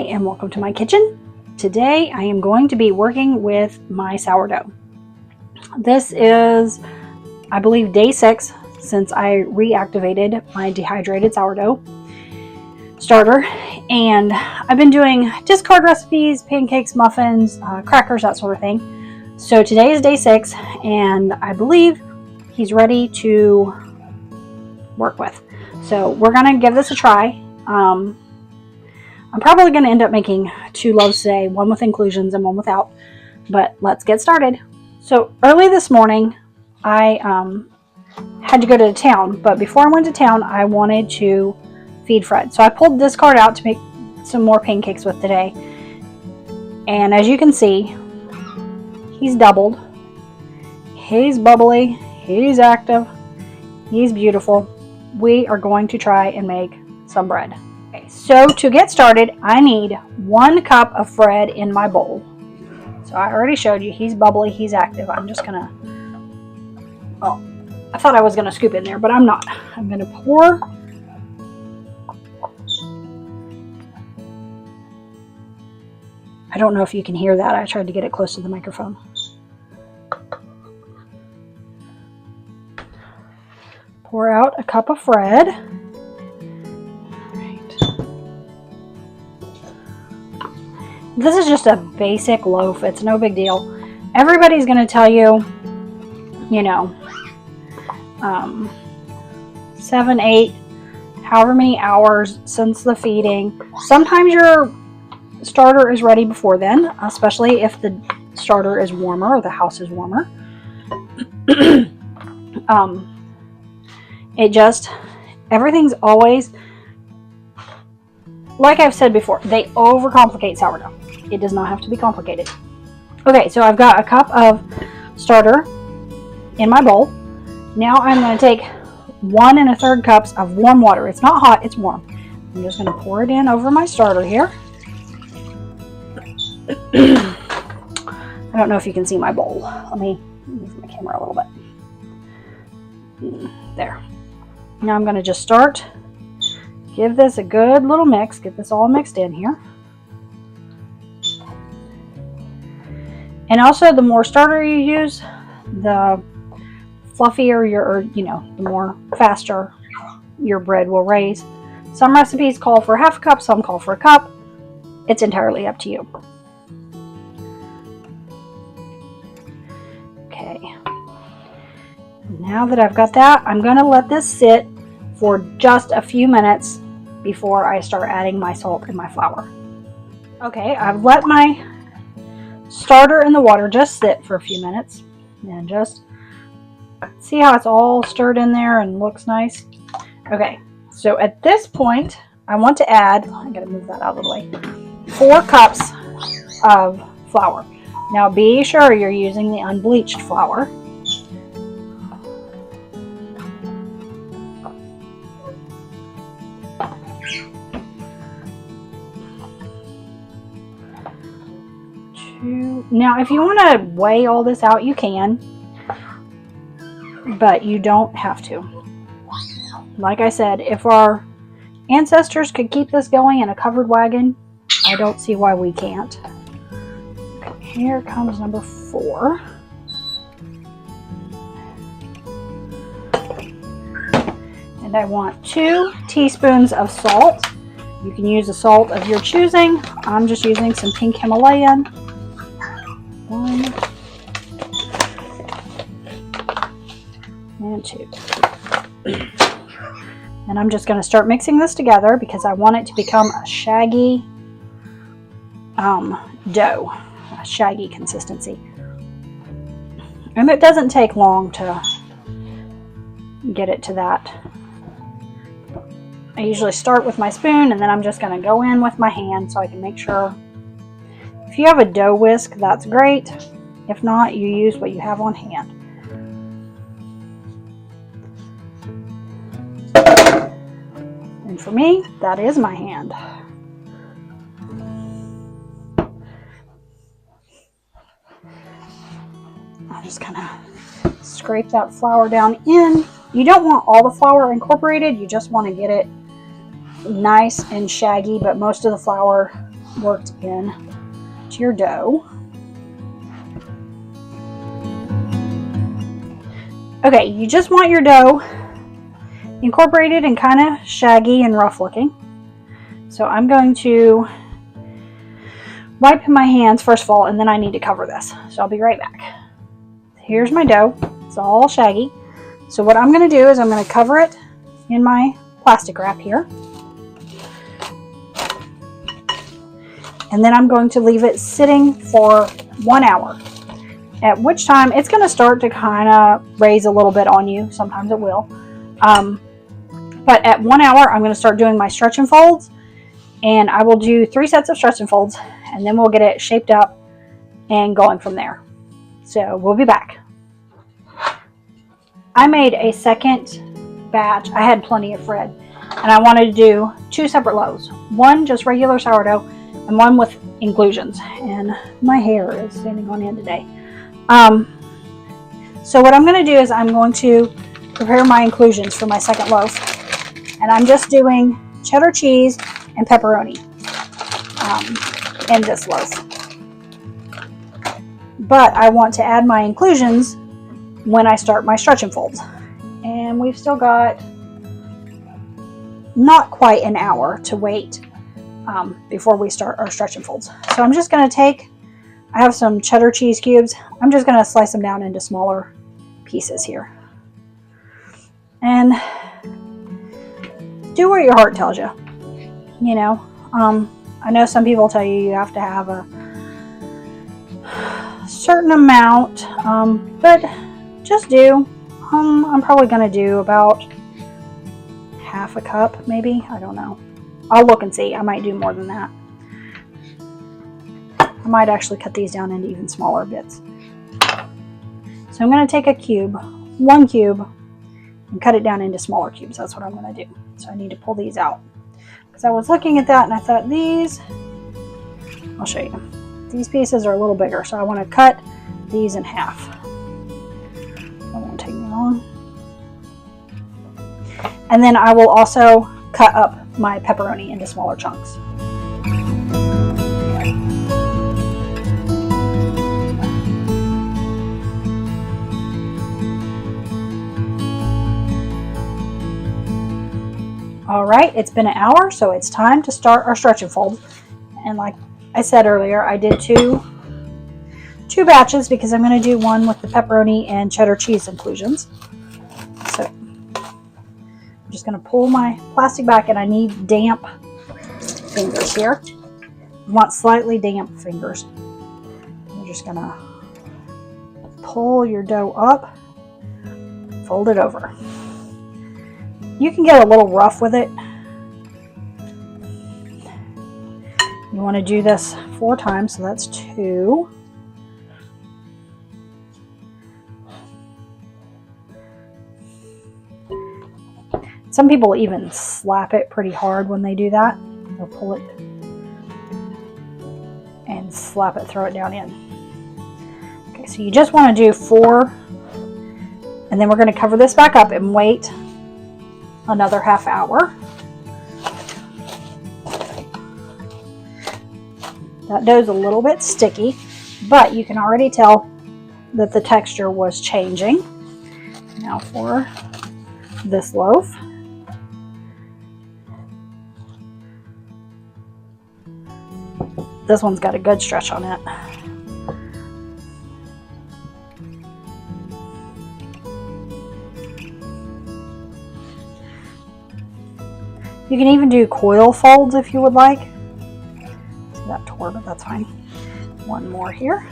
and welcome to my kitchen. Today I am going to be working with my sourdough. This is, I believe, day 6 since I reactivated my dehydrated sourdough starter, and I've been doing discard recipes, pancakes, muffins, crackers, that sort of thing. So today is day 6 and I believe he's ready to work with. So we're gonna give this a try. I'm probably going to end up making 2 loaves today, one with inclusions and one without, but let's get started. So early this morning, I had to go to town, but before I went to town, I wanted to feed Fred. So I pulled this card out to make some more pancakes with today. And as you can see, he's doubled. He's bubbly. He's active. He's beautiful. We are going to try and make some bread. So to get started, I need 1 cup of Fred in my bowl. So I already showed you he's bubbly, he's active. I'm just gonna, oh, I thought I was gonna scoop in there, but I'm not. I'm gonna pour. I don't know if you can hear that. I tried to get it close to the microphone. Pour out a cup of Fred. This is just a basic loaf. It's no big deal. Everybody's going to tell you, you know, 7, 8, however many hours since the feeding. Sometimes your starter is ready before then, especially if the starter is warmer or the house is warmer. Everything's always, like I've said before, they overcomplicate sourdough. It does not have to be complicated. Okay, so I've got a cup of starter in my bowl. Now I'm going to take 1 1/3 cups of warm water. It's not hot, it's warm. I'm just going to pour it in over my starter here. I don't know if you can see my bowl. Let me move my camera a little bit. There. Now I'm going to just start. Give this a good little mix. Get this all mixed in here. And also, the more starter you use, the fluffier the more faster your bread will raise. Some recipes call for 1/2 cup, some call for 1 cup. It's entirely up to you. Okay. Now that I've got that, I'm going to let this sit for just a few minutes before I start adding my salt and my flour. Okay, I've let my starter in the water just sit for a few minutes and just see how it's all stirred in there and looks nice. Okay, so at this point I want to add, I gotta move that out of the way, 4 cups of flour. Now be sure you're using the unbleached flour. Now, if you want to weigh all this out, you can, but you don't have to. Like I said, if our ancestors could keep this going in a covered wagon, I don't see why we can't. Okay, here comes number 4. And I want 2 teaspoons of salt. You can use the salt of your choosing. I'm just using some pink Himalayan. 1 and 2. And I'm just going to start mixing this together because I want it to become a shaggy dough, a shaggy consistency. And it doesn't take long to get it to that. I usually start with my spoon and then I'm just going to go in with my hand so I can make sure. If you have a dough whisk, that's great. If not, you use what you have on hand. And for me, that is my hand. I'll just kind of scrape that flour down in. You don't want all the flour incorporated, you just want to get it nice and shaggy, but most of the flour worked in to your dough. Okay, you just want your dough incorporated and kind of shaggy and rough looking. So I'm going to wipe my hands first of all, and then I need to cover this. So I'll be right back. Here's my dough. It's all shaggy. So what I'm going to do is I'm going to cover it in my plastic wrap here. And then I'm going to leave it sitting for 1 hour. At which time it's going to start to kind of raise a little bit on you. Sometimes it will. But at 1 hour, I'm going to start doing my stretch and folds. And I will do 3 sets of stretch and folds. And then we'll get it shaped up and going from there. So we'll be back. I made a second batch. I had plenty of bread. And I wanted to do 2 separate loaves. One just regular sourdough and one with inclusions. And my hair is standing on end today. So what I'm going to do is I'm going to prepare my inclusions for my second loaf. And I'm just doing cheddar cheese and pepperoni in this loaf. But I want to add my inclusions when I start my stretch and folds. And we've still got not quite an hour to wait before we start our stretch and folds. So I'm just going to take, I have some cheddar cheese cubes. I'm just going to slice them down into smaller pieces here. And do what your heart tells you. You know, I know some people tell you have to have a certain amount, but just do. I'm probably going to do about half a cup, maybe. I don't know. I'll look and see. I might do more than that. I might actually cut these down into even smaller bits. So I'm going to take a cube, 1 cube, and cut it down into smaller cubes. That's what I'm going to do. So I need to pull these out. Because I was looking at that and I thought these, I'll show you. These pieces are a little bigger. So I want to cut these in half. That won't take me long. And then I will also cut up my pepperoni into smaller chunks. All right, it's been an hour, so it's time to start our stretch and fold. And like I said earlier, I did two batches because I'm going to do one with the pepperoni and cheddar cheese inclusions. So I'm just going to pull my plastic back, and I need damp fingers here. You want slightly damp fingers. You're just going to pull your dough up, fold it over. You can get a little rough with it. You want to do this 4 times, so that's 2. Some people even slap it pretty hard when they do that. They'll pull it and slap it, throw it down in. Okay, so you just want to do 4, and then we're going to cover this back up and wait another half hour. That dough's a little bit sticky, but you can already tell that the texture was changing. Now for this loaf. This one's got a good stretch on it. You can even do coil folds if you would like. See, that tore, but that's fine. One more here.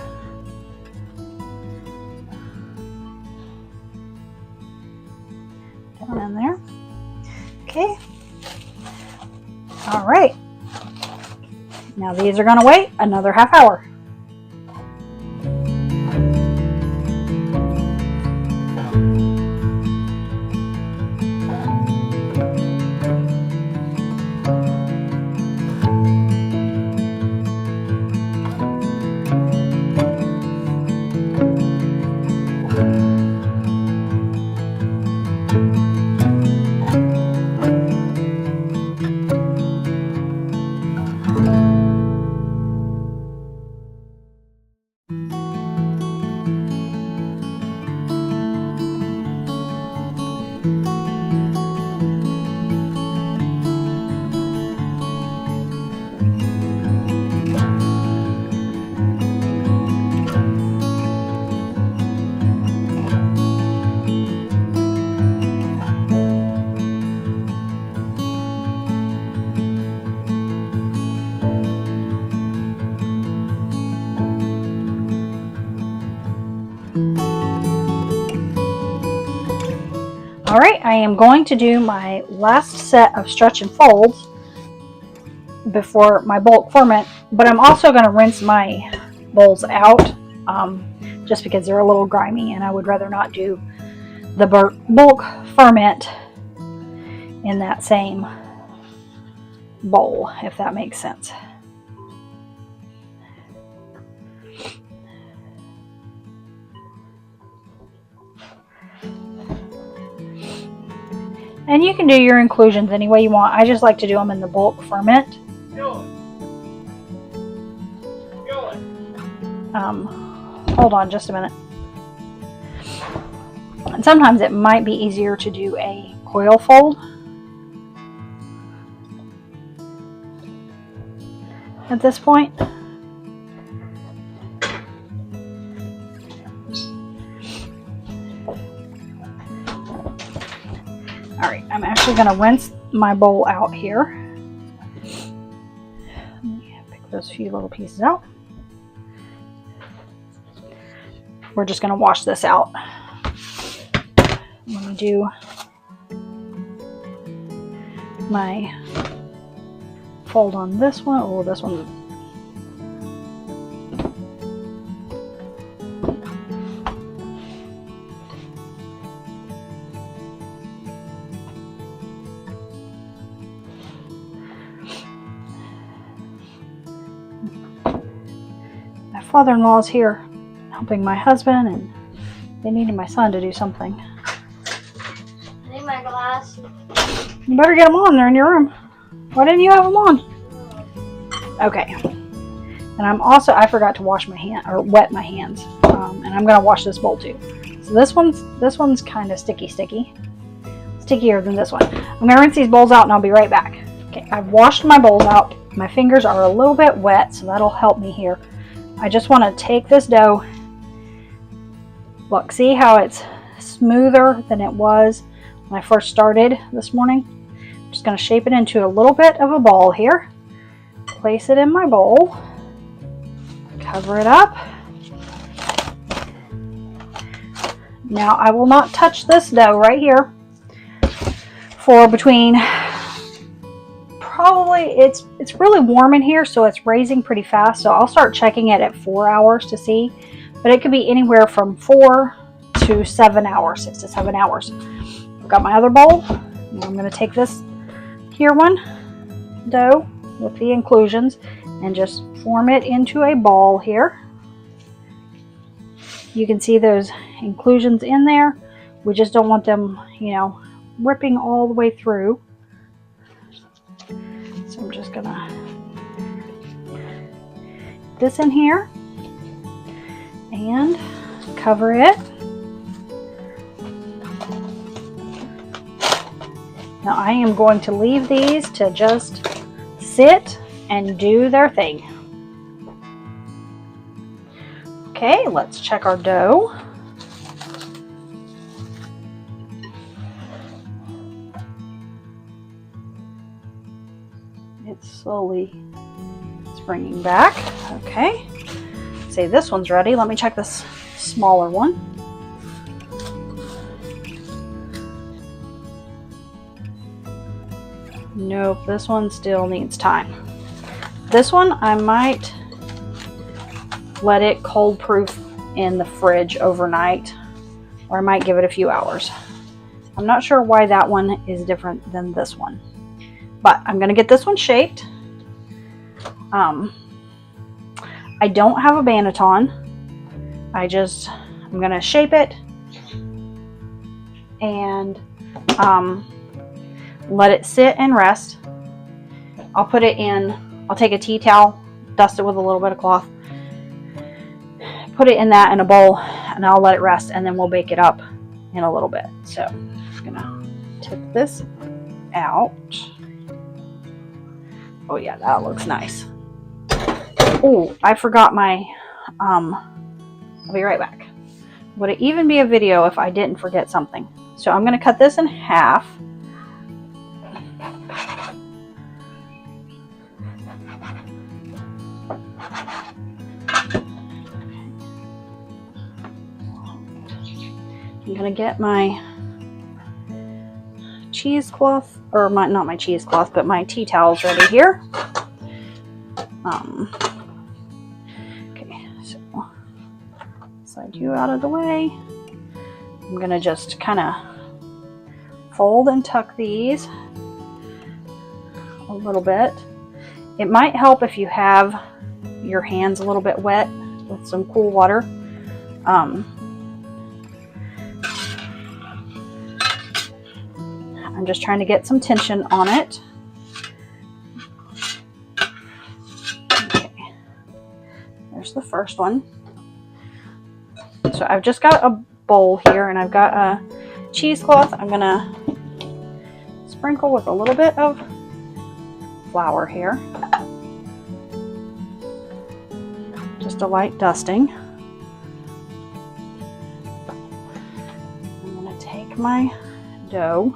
Down in there. Okay. All right. Now these are going to wait another half hour. All right, I am going to do my last set of stretch and folds before my bulk ferment, but I'm also going to rinse my bowls out just because they're a little grimy, and I would rather not do the bulk ferment in that same bowl, if that makes sense. And you can do your inclusions any way you want. I just like to do them in the bulk ferment. Hold on just a minute. And sometimes it might be easier to do a coil fold at this point. Alright, I'm actually going to rinse my bowl out here. Let me pick those few little pieces out. We're just going to wash this out. Let me do my fold on this one. Oh, this one's my father-in-law's here helping my husband, and they needed my son to do something. I need my glass. You better get them on. They're in your room. Why didn't you have them on? Okay. And I forgot to wash my hand, or wet my hands. And I'm going to wash this bowl too. So this one's kind of sticky. Stickier than this one. I'm going to rinse these bowls out and I'll be right back. Okay, I've washed my bowls out. My fingers are a little bit wet, so that'll help me here. I just want to take this dough. Look, see how it's smoother than it was when I first started this morning? I'm just going to shape it into a little bit of a ball here. Place it in my bowl. Cover it up. Now I will not touch this dough right here for between, probably, it's really warm in here, so it's raising pretty fast. So I'll start checking it at 4 hours to see. But it could be anywhere from 4 to 7 hours, 6 to 7 hours. I've got my other bowl. Now I'm going to take this here one dough with the inclusions and just form it into a ball here. You can see those inclusions in there. We just don't want them, ripping all the way through. So I'm just going to put this in here and cover it. Now I am going to leave these to just sit and do their thing. Okay, let's check our dough. It's slowly springing back. Okay. Say this one's ready. Let me check this smaller one. Nope, this one still needs time. This one I might let it cold proof in the fridge overnight, or I might give it a few hours. I'm not sure why that one is different than this one, but I'm going to get this one shaped. I don't have a banneton. I'm going to shape it and let it sit and rest. I'll put it in, I'll take a tea towel, dust it with a little bit of cloth, put it in that in a bowl, and I'll let it rest, and then we'll bake it up in a little bit. So I'm gonna tip this out. Oh yeah, that looks nice. Oh, I forgot my, I'll be right back. Would it even be a video if I didn't forget something? So I'm gonna cut this in half. I'm gonna get my cheesecloth, or not my cheesecloth, but my tea towels ready here. Okay, so slide you out of the way. I'm gonna just kind of fold and tuck these a little bit. It might help if you have your hands a little bit wet with some cool water. I'm just trying to get some tension on it. Okay, there's the first one. So I've just got a bowl here and I've got a cheesecloth. I'm gonna sprinkle with a little bit of flour here. Just a light dusting. I'm gonna take my dough,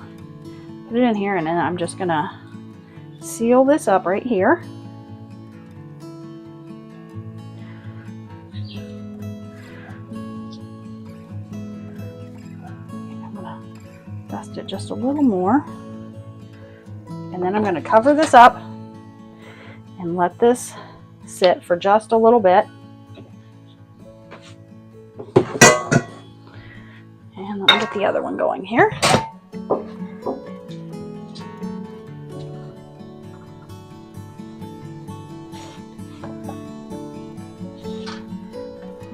put it in here, and then I'm just gonna seal this up right here. I'm gonna dust it just a little more, and then I'm gonna cover this up and let this sit for just a little bit. And let me get the other one going here.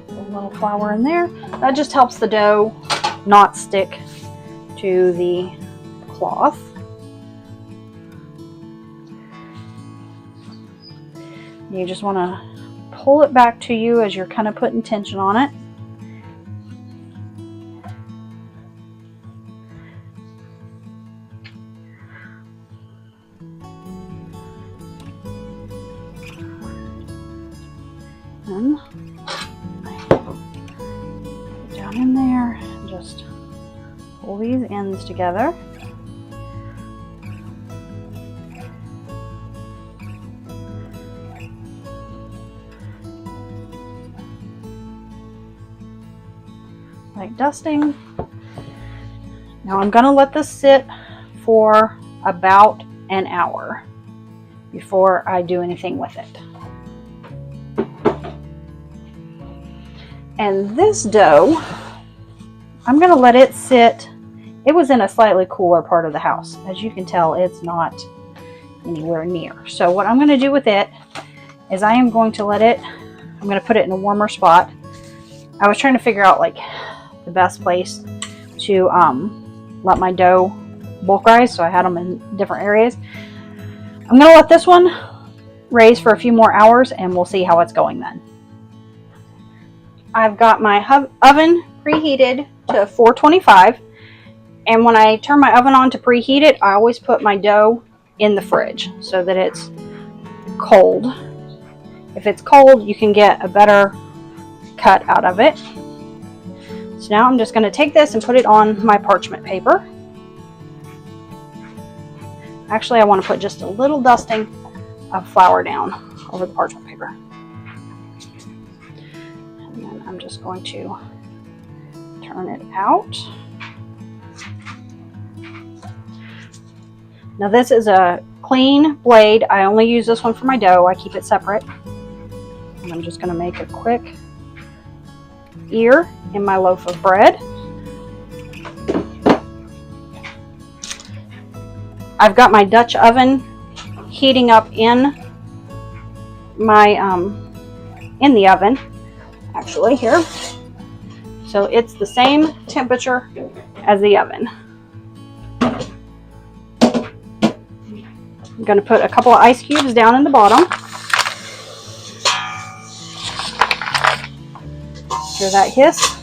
A little flour in there. That just helps the dough not stick to the cloth. You just want to pull it back to you as you're kind of putting tension on it. And put down in there and just pull these ends together. Like dusting. Now I'm going to let this sit for about an hour before I do anything with it. And this dough, I'm going to let it sit. It was in a slightly cooler part of the house. As you can tell, it's not anywhere near. So what I'm going to do with it is I am going to let it, I'm going to put it in a warmer spot. I was trying to figure out like the best place to let my dough bulk rise, so I had them in different areas. I'm going to let this one raise for a few more hours and we'll see how it's going then. I've got my oven preheated to 425, and when I turn my oven on to preheat it, I always put my dough in the fridge so that it's cold. If it's cold, you can get a better cut out of it. So now I'm just going to take this and put it on my parchment paper. Actually, I want to put just a little dusting of flour down over the parchment paper. And then I'm just going to turn it out. Now this is a clean blade. I only use this one for my dough. I keep it separate. And I'm just going to make a quick ear in my loaf of bread. I've got my Dutch oven heating up in my in the oven actually here, so it's the same temperature as the oven. I'm going to put a couple of ice cubes down in the bottom. Hear that hiss?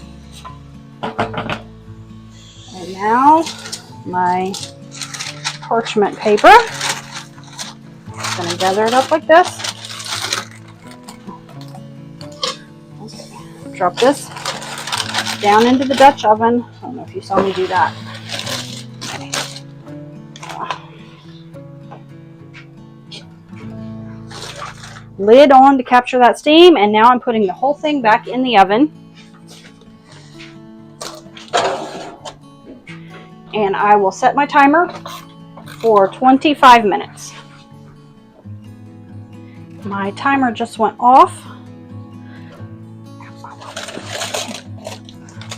And now my parchment paper. I'm going to gather it up like this. Okay. Drop this down into the Dutch oven. I don't know if you saw me do that. Okay. Lid on to capture that steam, and now I'm putting the whole thing back in the oven. and I will set my timer for 25 minutes. My timer just went off.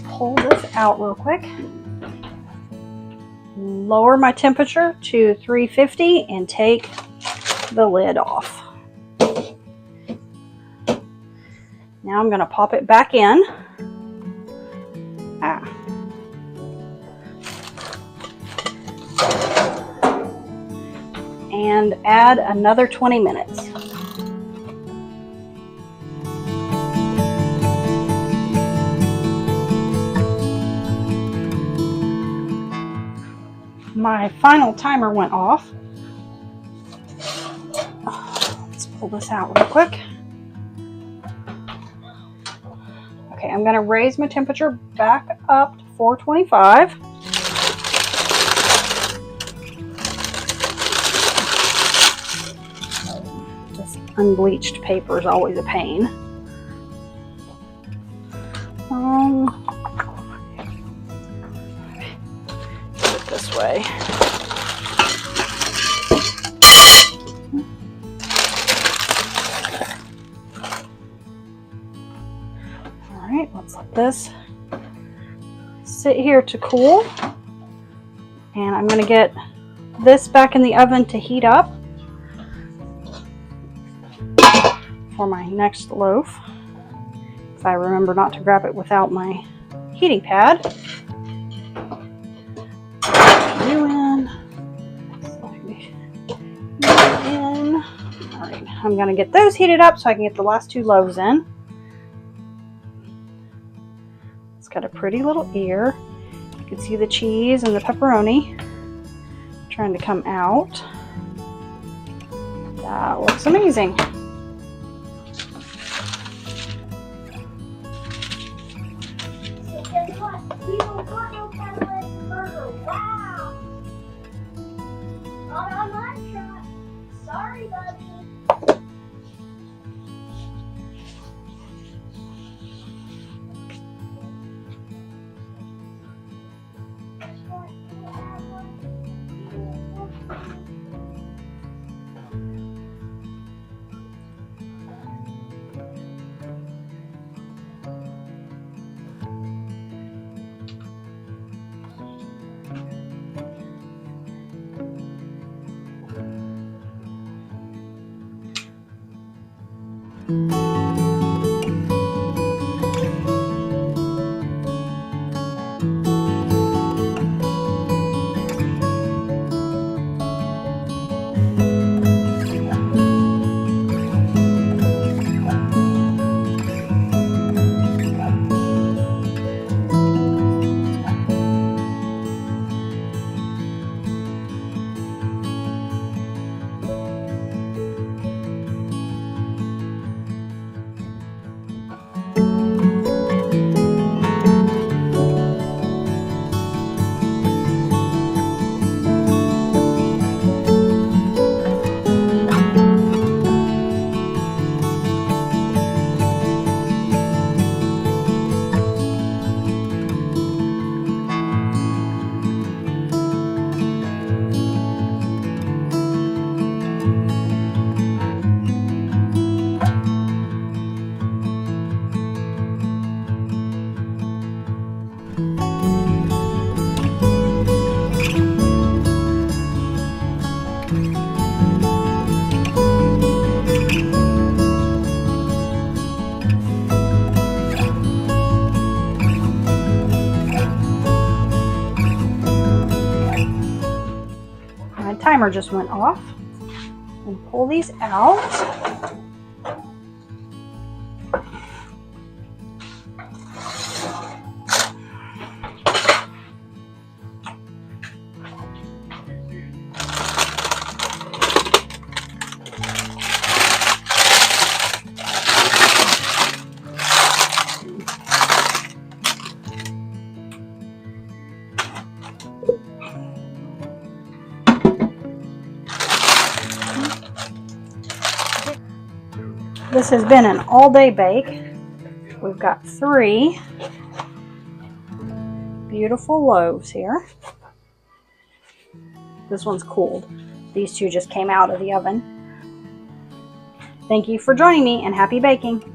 Pull this out real quick. Lower my temperature to 350 and take the lid off. Now I'm going to pop it back in. And add another 20 minutes. My final timer went off. Let's pull this out real quick. Okay, I'm going to raise my temperature back up to 425. This unbleached paper is always a pain. Put it this way. Alright, let's let this sit here to cool. And I'm going to get this back in the oven to heat up for my next loaf. If I remember not to grab it without my heating pad. You in. Alright, I'm going to get those heated up so I can get the last two loaves in. It's got a pretty little ear. You can see the cheese and the pepperoni trying to come out. That looks amazing. Guess what? We don't want no Cadillac burger. Wow! Not on my truck. Sorry, buddy. Timer just went off, and pull these out. This has been an all-day bake. We've got 3 beautiful loaves here. This one's cooled. These two just came out of the oven. Thank you for joining me, and happy baking!